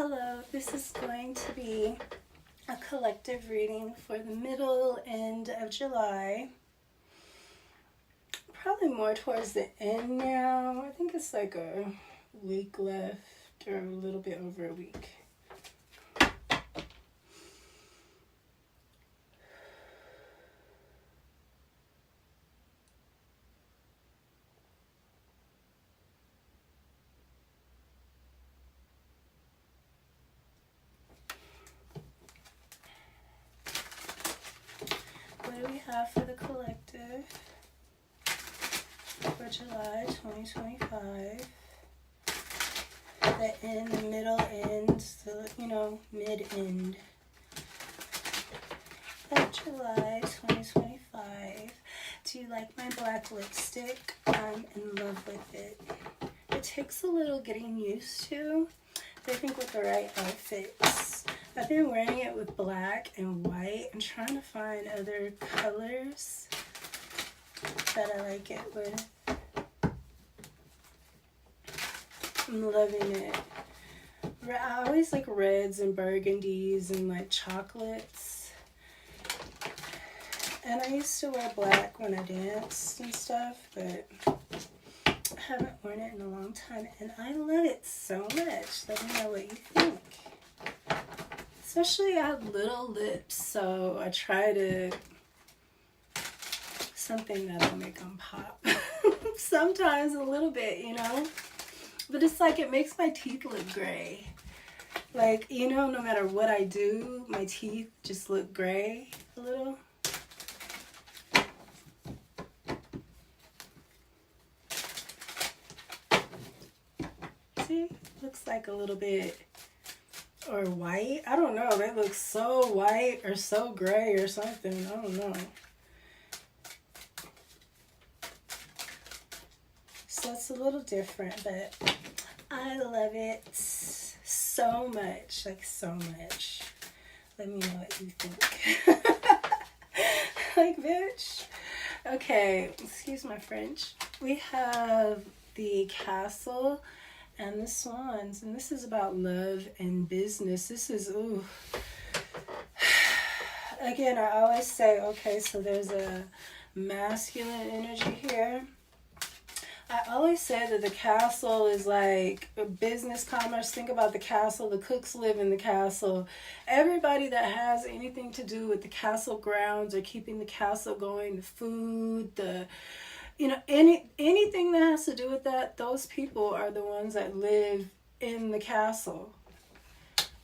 Hello, this is going to be a collective reading for the middle end of July. Probably more towards the end now. I think it's like a week left or a little bit over a week. What do we have for the collective for July 2025? The end, the middle end, mid-end of July 2025. Do you like my black lipstick? I'm in love with it. It takes a little getting used to, but I think with the right outfits. I've been wearing it with black and white. I'm trying to find other colors that I like it with. I'm loving it. I always like reds and burgundies and like chocolates. And I used to wear black when I danced and stuff, but I haven't worn it in a long time. And I love it so much. Let me know what you think. Especially I have little lips, so I try to something that'll make them pop. Sometimes a little bit, but it's like it makes my teeth look gray. Like, no matter what I do, my teeth just look gray a little. See, looks like a little bit. Or white. I don't know. They look so white or so gray or something. I don't know. So it's a little different, but I love it so much. Like so much. Let me know what you think. Like, bitch. Okay, excuse my French. We have the castle and the swans, and this is about love and business. This is, ooh. Again, I always say, okay, so there's a masculine energy here. I always say that the castle is like business, commerce. Think about the castle. The cooks live in the castle. Everybody that has anything to do with the castle grounds or keeping the castle going, the food, anything that has to do with that, those people are the ones that live in the castle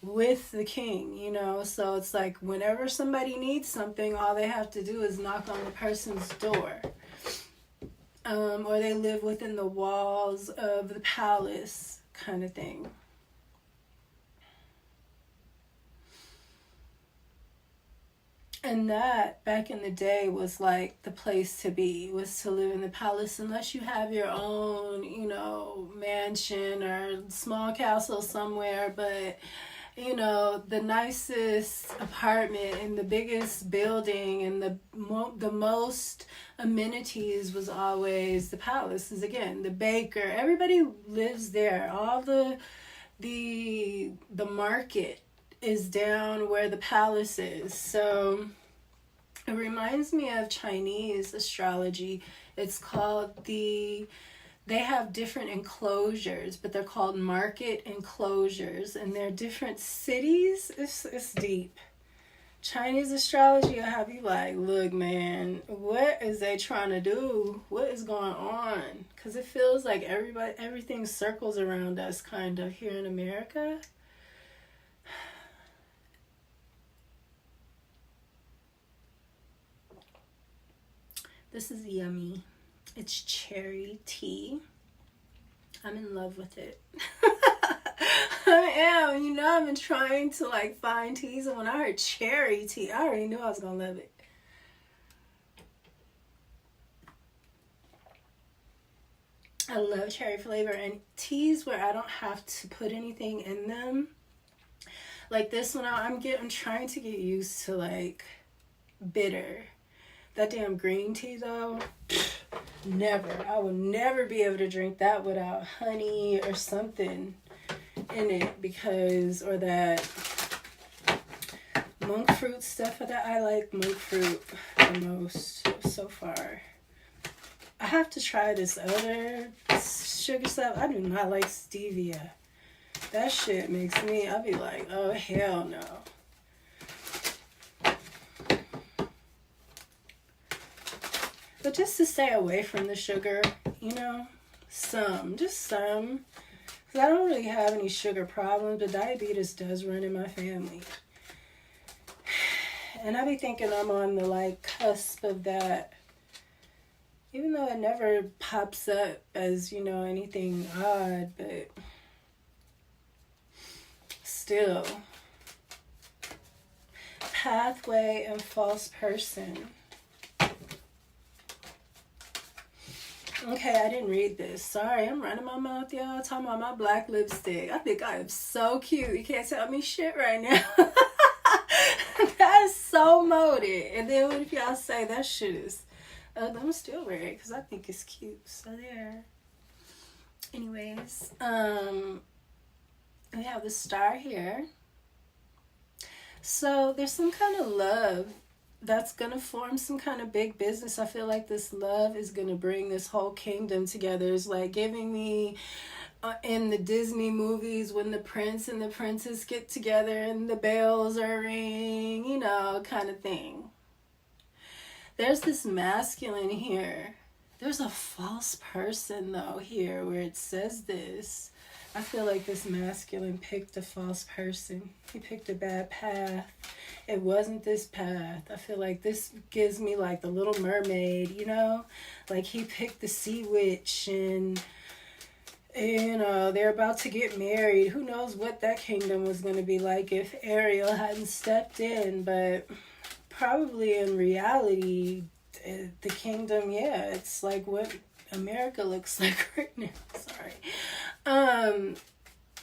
with the king, So it's like whenever somebody needs something, all they have to do is knock on the person's door. Or they live within the walls of the palace kind of thing. And that, back in the day, was like the place to be, was to live in the palace, unless you have your own, mansion or small castle somewhere. But, the nicest apartment in the biggest building and the most amenities was always the palace. Is again, the baker, everybody lives there. All the market is down where the palace is. So it reminds me of Chinese astrology. It's called they have different enclosures, but they're called market enclosures, and they're different cities. It's deep. Chinese astrology will have you like, look, man, what is they trying to do? What is going on? Because it feels like everything circles around us kind of here in America. This is yummy. It's cherry tea. I'm in love with it. I am. I've been trying to find teas, and when I heard cherry tea, I already knew I was gonna love it. I love cherry flavor, and teas where I don't have to put anything in them. Like this one, I'm trying to get used to bitter. That damn green tea though, never. I will never be able to drink that without honey or something. in it because, or that monk fruit stuff that I like monk fruit the most so far. I have to try this other sugar stuff. I do not like stevia. That shit makes me, I'll be like, oh hell no. But just to stay away from the sugar, you know, just some. Because I don't really have any sugar problems, but diabetes does run in my family. And I be thinking I'm on the like cusp of that. Even though it never pops up as, you know, anything odd, but still. Pathway and false person. Okay, I didn't read this. Sorry, I'm running my mouth, y'all. Talking about my black lipstick. I think I am so cute. You can't tell me shit right now. That is so molded. And then what if y'all say that shit is... I'm still wear it because I think it's cute. So there. Anyways, we have the star here. So there's some kind of love that's going to form some kind of big business. I feel like this love is going to bring this whole kingdom together. It's like giving me in the Disney movies when the prince and the princess get together and the bells are ringing, you know, kind of thing. There's this masculine here. There's a false person, though, here where it says this. I feel like this masculine picked a false person. He picked a bad path. It wasn't this path. I feel like this gives me like the Little Mermaid, you know? Like he picked the sea witch and, you know, they're about to get married. Who knows what that kingdom was going to be like if Ariel hadn't stepped in, but... Probably in reality, the kingdom, yeah, it's like what America looks like right now. Sorry.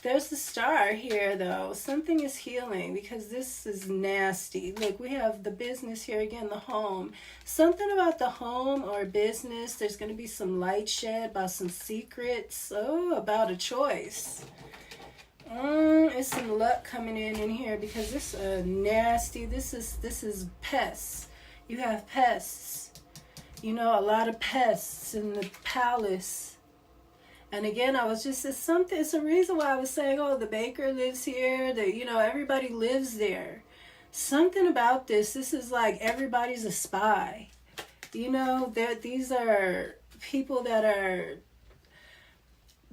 There's the star here, though. Something is healing because this is nasty. Look, we have the business here again, the home. Something about the home or business. There's going to be some light shed about some secrets. Oh, about a choice. It's some luck coming in here because this nasty. This is pests. You have pests. You know, a lot of pests in the palace. And again, it's a reason why I was saying, oh, the baker lives here. You know, everybody lives there. Something about this is like everybody's a spy. You know, these are people that are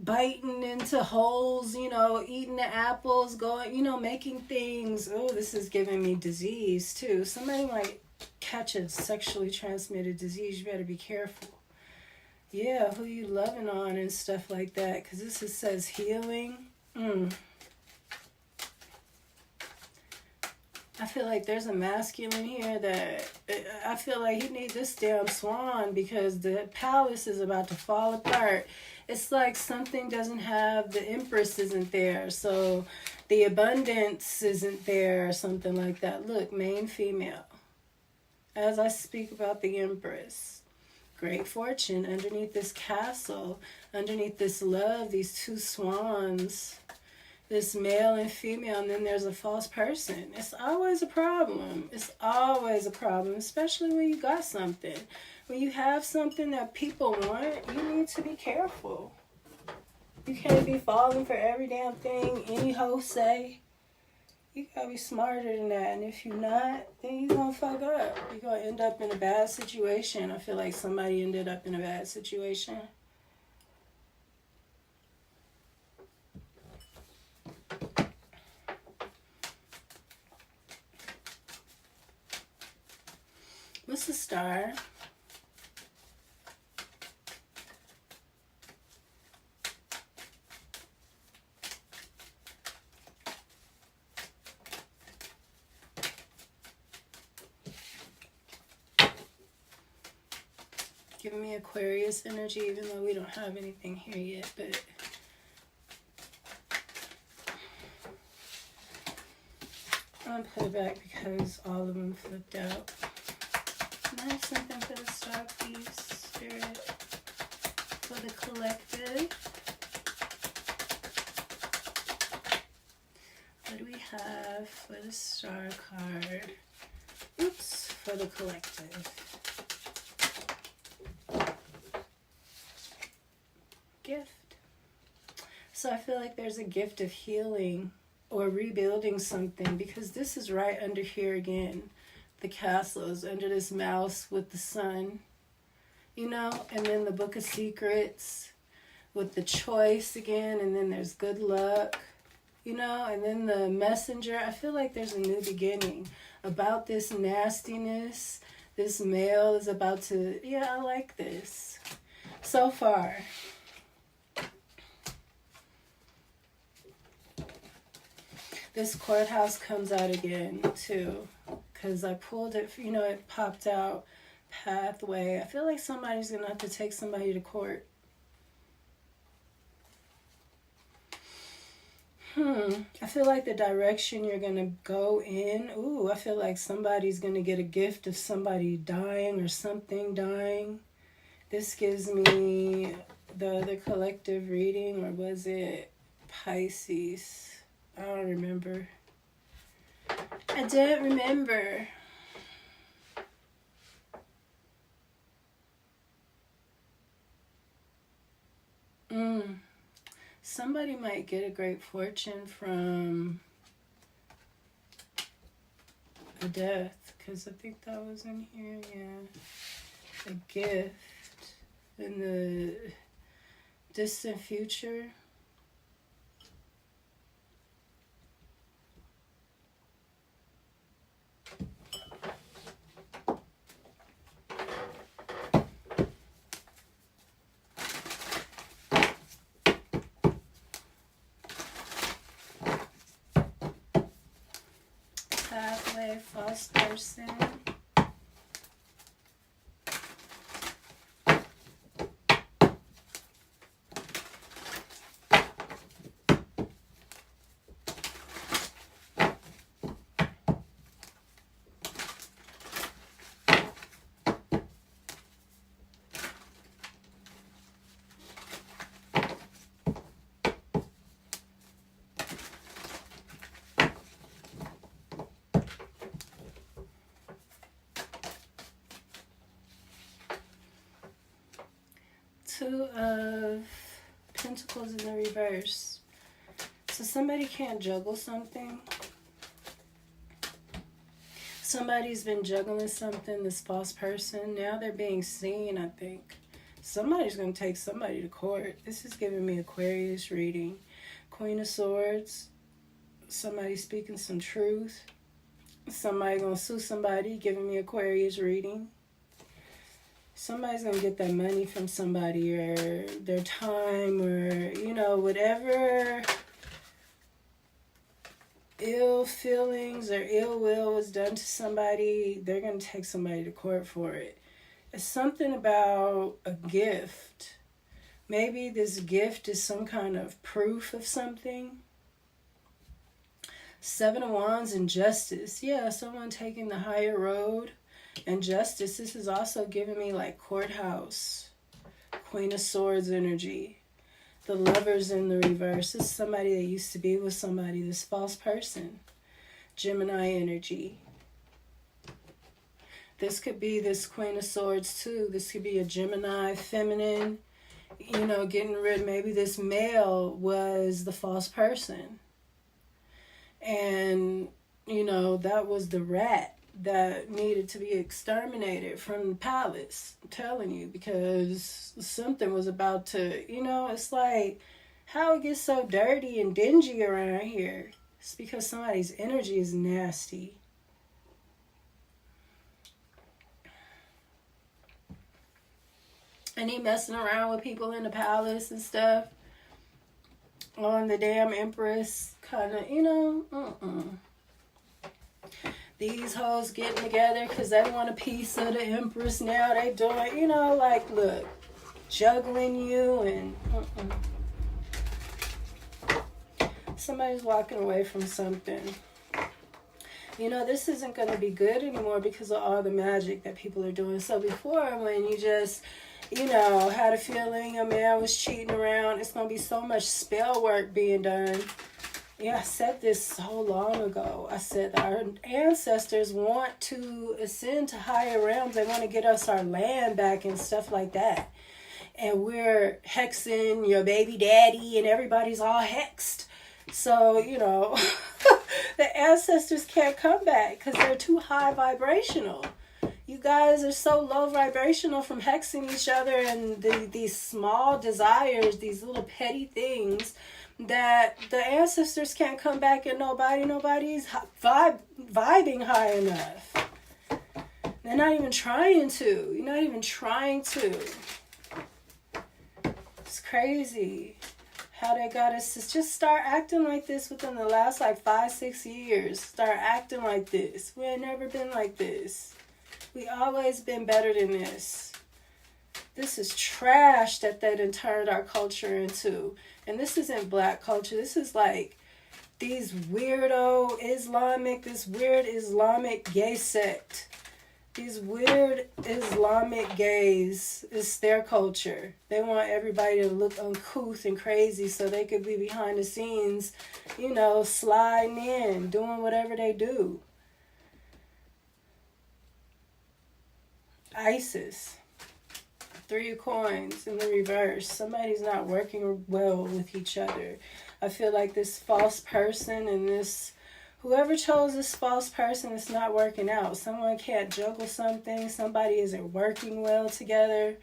biting into holes, you know, eating the apples, going, you know, making things. Oh, this is giving me disease too. Somebody might catch a sexually transmitted disease. You better be careful. Yeah, who you loving on and stuff like that. Because this says healing. I feel like there's a masculine here that I feel like he needs this damn swan because the palace is about to fall apart. It's like something doesn't have, the empress isn't there, so the abundance isn't there or something like that. Look, main female. As I speak about the empress, great fortune underneath this castle, underneath this love, these two swans, this male and female, and then there's a false person. It's always a problem. It's always a problem, especially when you got something. When you have something that people want, you need to be careful. You can't be falling for every damn thing any hoe say. You gotta be smarter than that. And if you're not, then you're gonna fuck up. You're gonna end up in a bad situation. I feel like somebody ended up in a bad situation. What's the star? Giving me Aquarius energy, even though we don't have anything here yet, but I'm gonna put it back because all of them flipped out. Can I have something for the star, please, Spirit? For the collective. have for the Star card? Oops, for the collective. Gift. So I feel like there's a gift of healing or rebuilding something, because this is right under here again. The castle is under this mouse with the sun, you know, and then the Book of Secrets with the choice again, and then there's good luck, you know, and then the messenger. I feel like there's a new beginning about this nastiness. This male is about to, yeah, I like this so far. This courthouse comes out again too, because I pulled it, you know, it popped out. Pathway. I feel like somebody's gonna have to take somebody to court. I feel like the direction you're gonna go in. Ooh, I feel like somebody's gonna get a gift of somebody dying or something dying. This gives me the collective reading, or was it Pisces? I don't remember. I don't remember. Somebody might get a great fortune from a death, because I think that was in here, yeah. A gift in the distant future. Pathway, false person. Two of Pentacles in the reverse. So somebody can't juggle something. Somebody's been juggling something, this false person. Now they're being seen, I think. Somebody's going to take somebody to court. This is giving me Aquarius reading. Queen of Swords. Somebody speaking some truth. Somebody going to sue somebody, giving me Aquarius reading. Somebody's going to get that money from somebody, or their time, or, you know, whatever ill feelings or ill will was done to somebody, they're going to take somebody to court for it. It's something about a gift. Maybe this gift is some kind of proof of something. Seven of Wands and Justice. Yeah, someone taking the higher road. And Justice, this is also giving me like courthouse. Queen of Swords energy. The Lovers in the reverse. This is somebody that used to be with somebody, this false person. Gemini energy. This could be this Queen of Swords too. This could be a Gemini, feminine, you know, getting rid. Maybe this male was the false person. And, you know, that was the rat that needed to be exterminated from the palace. I'm telling you, because something was about to, you know, it's like how it gets so dirty and dingy around here. It's because somebody's energy is nasty. And he messing around with people in the palace and stuff. On the damn Empress, kind of, you know, These hoes getting together because they want a piece of the Empress now. They doing, you know, like, look, juggling you and somebody's walking away from something. You know, this isn't going to be good anymore because of all the magic that people are doing. So before, when you just, you know, had a feeling a man was cheating around, it's going to be so much spell work being done. Yeah, I said this so long ago. I said our ancestors want to ascend to higher realms. They want to get us our land back and stuff like that. And we're hexing your baby daddy, and everybody's all hexed. So, the ancestors can't come back because they're too high vibrational. You guys are so low vibrational from hexing each other and these small desires, these little petty things, that the ancestors can't come back, and nobody's vibing high enough. They're not even trying to. You're not even trying to. It's crazy how they got us to just start acting like this within the last 5-6 years. Start acting like this. We ain't never been like this. We always been better than this. This is trash that they done turned our culture into. And this isn't black culture. This is these weirdo this weird Islamic gay sect. These weird Islamic gays, it's their culture. They want everybody to look uncouth and crazy so they could be behind the scenes, sliding in, doing whatever they do. ISIS. 3 of coins in the reverse. Somebody's not working well with each other. I feel like this false person and whoever chose this false person is not working out. Someone can't juggle something. Somebody isn't working well together.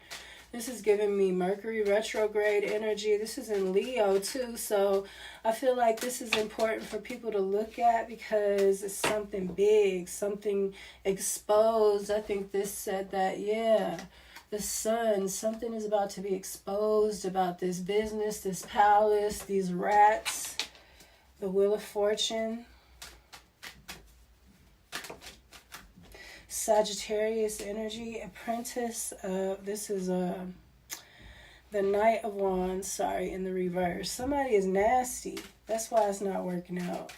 This is giving me Mercury retrograde energy. This is in Leo too. So I feel like this is important for people to look at because it's something big, something exposed. I think this said that, the sun, something is about to be exposed about this business, this palace, these rats, the Wheel of Fortune. Sagittarius energy, apprentice. This is the Knight of Wands, in the reverse. Somebody is nasty. That's why it's not working out.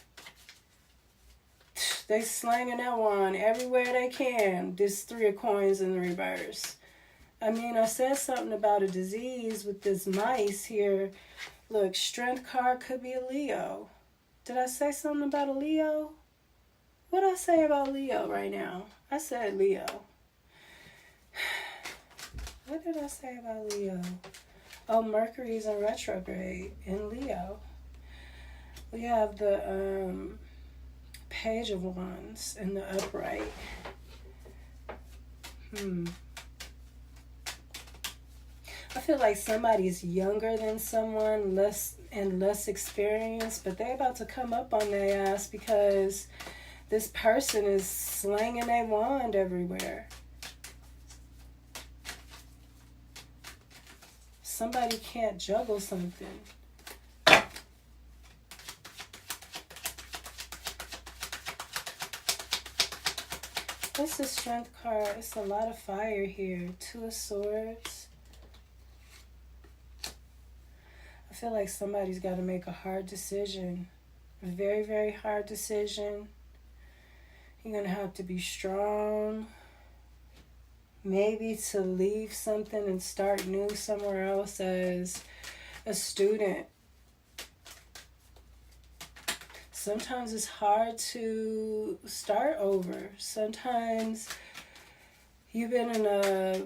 They slanging that wand everywhere they can. This 3 of coins in the reverse. I said something about a disease with this mice here. Look, strength card could be a Leo. Did I say something about a Leo? What did I say about Leo right now? I said Leo. What did I say about Leo? Oh, Mercury's in retrograde in Leo. We have the Page of Wands in the upright. I feel like somebody's younger than someone, less experienced, but they're about to come up on their ass because this person is slanging their wand everywhere. Somebody can't juggle something. What's the strength card? It's a lot of fire here. 2 of Swords. I feel like somebody's got to make a hard decision. A very, very hard decision. You're going to have to be strong. Maybe to leave something and start new somewhere else as a student. Sometimes it's hard to start over. Sometimes you've been in a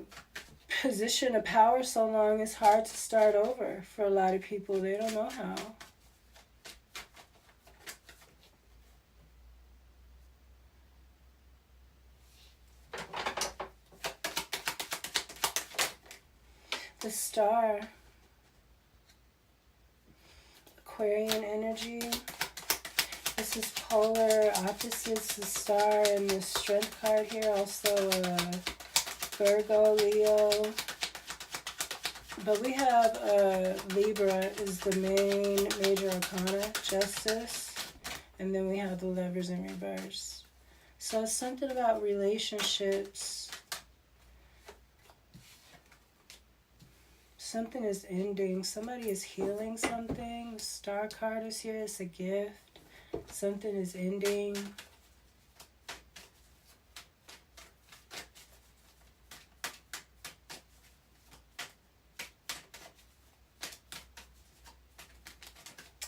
position of power so long, it's hard to start over for a lot of people. They don't know how. The Star, Aquarian energy. This is polar opposites, the Star and the Strength card here. Also Virgo, Leo. But we have Libra is the main major arcana, Justice. And then we have the Lovers in reverse. So it's something about relationships. Something is ending. Somebody is healing something. The Star card is here. It's a gift. Something is ending.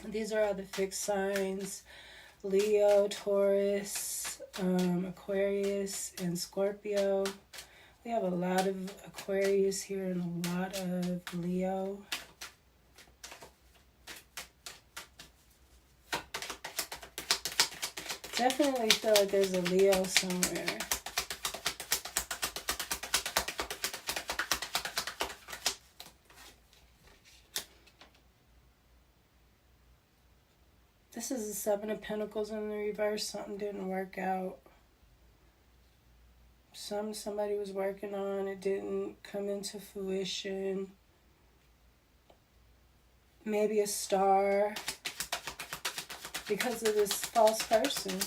These are all the fixed signs: Leo, Taurus, Aquarius, and Scorpio. We have a lot of Aquarius here and a lot of Leo. Definitely feel like there's a Leo somewhere. This is the Seven of Pentacles in the reverse. Something didn't work out. Somebody was working on, it didn't come into fruition. Maybe a star because of this false person.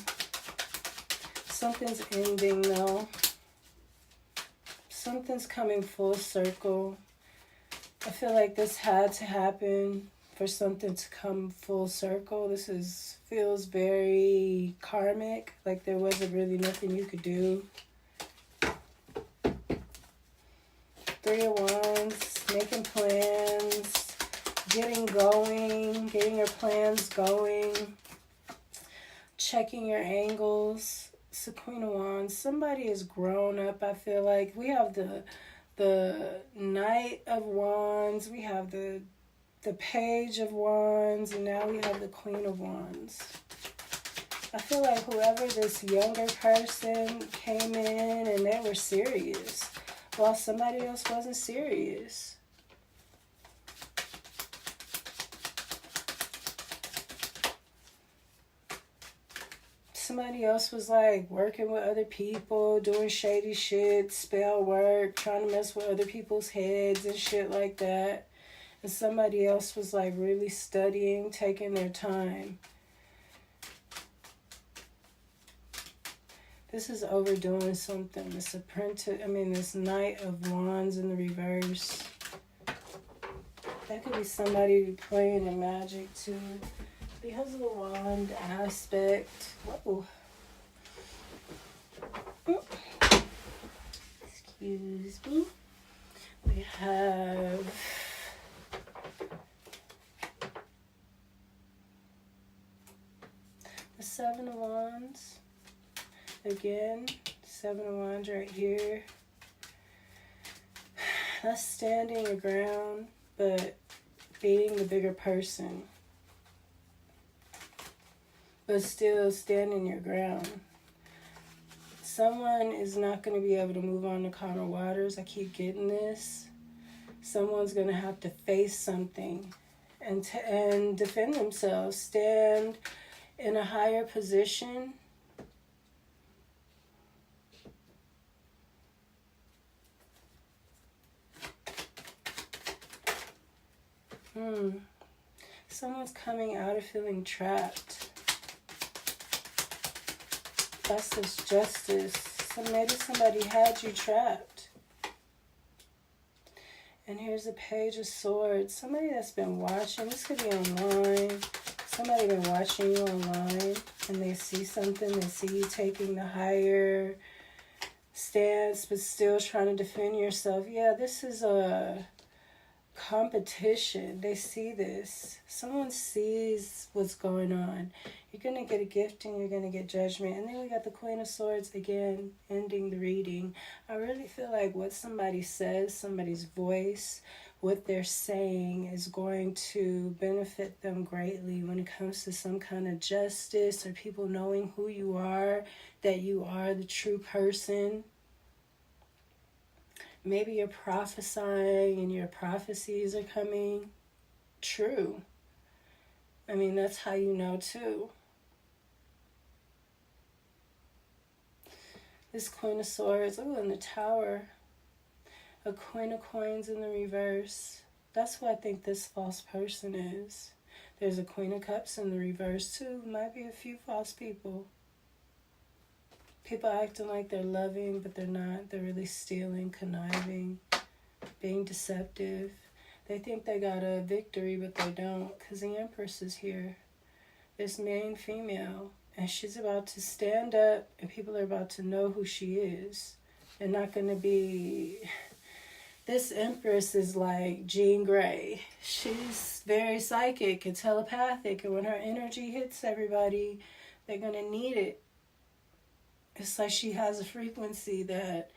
Something's ending though. Something's coming full circle. I feel like this had to happen for something to come full circle. This feels very karmic, like there wasn't really nothing you could do. Three of Wands, making plans, getting going, getting your plans going, checking your angles. It's the Queen of Wands. Somebody is grown up, I feel like. We have the Knight of Wands, we have the Page of Wands, and now we have the Queen of Wands. I feel like whoever this younger person came in and they were serious, while somebody else wasn't serious. Somebody else was like working with other people, doing shady shit, spell work, trying to mess with other people's heads and shit like that. And somebody else was like really studying, taking their time. This is overdoing something. This Knight of Wands in the reverse. That could be somebody playing in magic too. Because of the wand aspect. Whoa. Excuse me. We have the Seven of Wands. Again, Seven of Wands right here. That's standing your ground, but being the bigger person. But still standing your ground. Someone is not going to be able to move on to calmer waters. I keep getting this. Someone's going to have to face something and defend themselves. Stand in a higher position. Someone's coming out of feeling trapped. That's this justice. So maybe somebody had you trapped. And here's a Page of Swords. Somebody that's been watching. This could be online. Somebody been watching you online and they see something. They see you taking the higher stance but still trying to defend yourself. Yeah, this is a competition. They see this. Someone sees what's going on. You're going to get a gift and you're going to get judgment. And then we got the Queen of Swords again, ending the reading. I really feel like what somebody says, somebody's voice, what they're saying is going to benefit them greatly when it comes to some kind of justice or people knowing who you are, that you are the true person. Maybe you're prophesying and your prophecies are coming true. I mean, that's how you know too. This Queen of Swords, ooh, in the Tower. A Queen of Coins in the reverse. That's who I think this false person is. There's a Queen of Cups in the reverse too. Might be a few false people. People acting like they're loving, but they're not. They're really stealing, conniving, being deceptive. They think they got a victory, but they don't, because the Empress is here. This main female, and she's about to stand up, and people are about to know who she is. They're not going to be This Empress is like Jean Grey. She's very psychic and telepathic, and when her energy hits everybody, they're going to need it. It's like she has a frequency that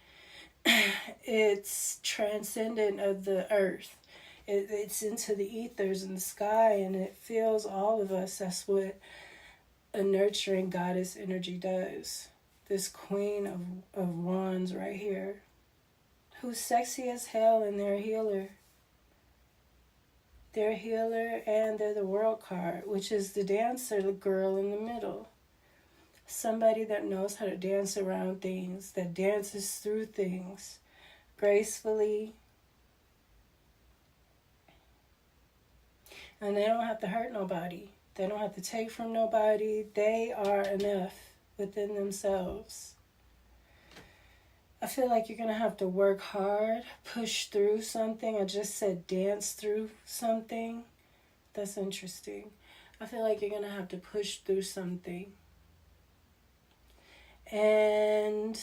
it's transcendent of the earth. It's into the ethers and the sky, and it fills all of us. That's what a nurturing goddess energy does. This Queen of Wands right here, who's sexy as hell, and they're a healer. They're a healer, and they're the World card, which is the dancer, the girl in the middle. Somebody that knows how to dance around things, that dances through things gracefully. And they don't have to hurt nobody. They don't have to take from nobody. They are enough within themselves. I feel like you're going to have to work hard, push through something. I just said dance through something. That's interesting. I feel like you're going to have to push through something. And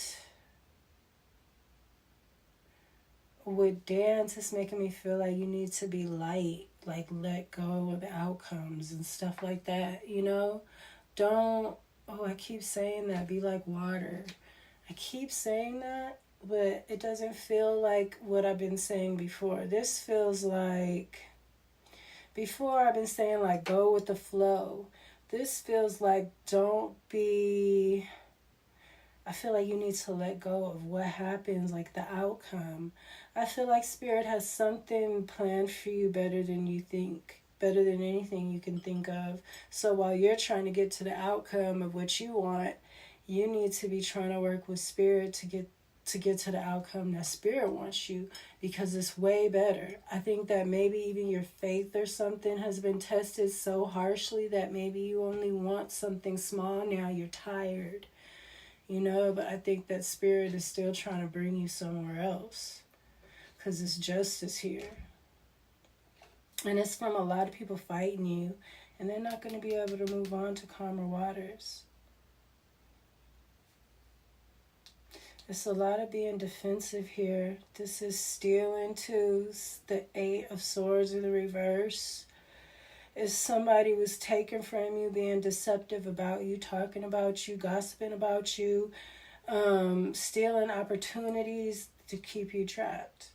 with dance, it's making me feel like you need to be light, like let go of the outcomes and stuff like that, you know? I keep saying that, be like water. I keep saying that, but it doesn't feel like what I've been saying before. This feels like, before I've been saying like go with the flow. This feels like I feel like you need to let go of what happens, like the outcome. I feel like Spirit has something planned for you better than you think, better than anything you can think of. So while you're trying to get to the outcome of what you want, you need to be trying to work with Spirit to get to the outcome that Spirit wants you, because it's way better. I think that maybe even your faith or something has been tested so harshly that maybe you only want something small now. You're tired. You know, but I think that Spirit is still trying to bring you somewhere else, because it's justice here. And it's from a lot of people fighting you, and they're not going to be able to move on to calmer waters. It's a lot of being defensive here. This is stealing twos, the 8 of Swords in the reverse. If somebody was taken from you, being deceptive about you, talking about you, gossiping about you, stealing opportunities to keep you trapped,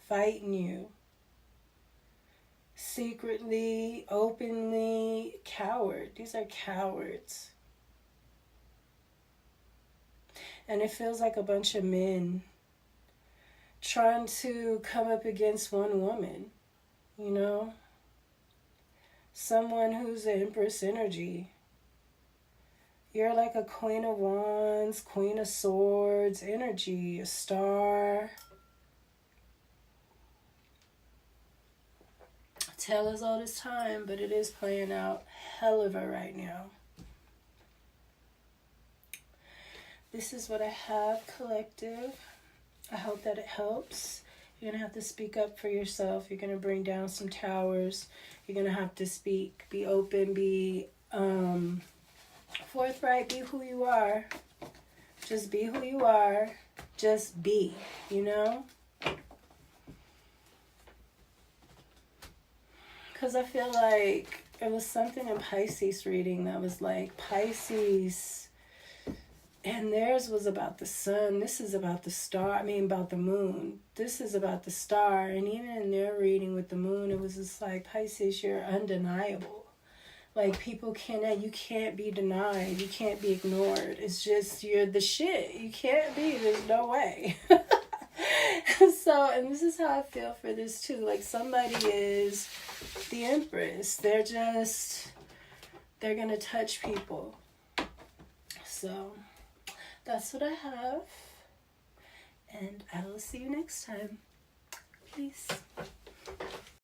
fighting you, secretly, openly, coward. These are cowards. And it feels like a bunch of men trying to come up against one woman, you know? Someone who's an Empress energy. You're like a Queen of Wands, Queen of Swords energy, a star. Tell us all this time, but it is playing out hell of a right now. This is what I have, collective. I hope that it helps. You're going to have to speak up for yourself. You're going to bring down some towers. You're going to have to speak, be open, be forthright, be who you are. Just be who you are. Just be, you know? Because I feel like it was something in Pisces reading that was like Pisces, and theirs was about the sun. This is about the star. About the moon. This is about the star. And even in their reading with the moon, it was just like, Pisces, you're undeniable. Like, you can't be denied. You can't be ignored. It's just, you're the shit. You can't be. There's no way. So, and this is how I feel for this too. Like, somebody is the Empress. They're going to touch people. So, that's what I have. And I will see you next time. Peace.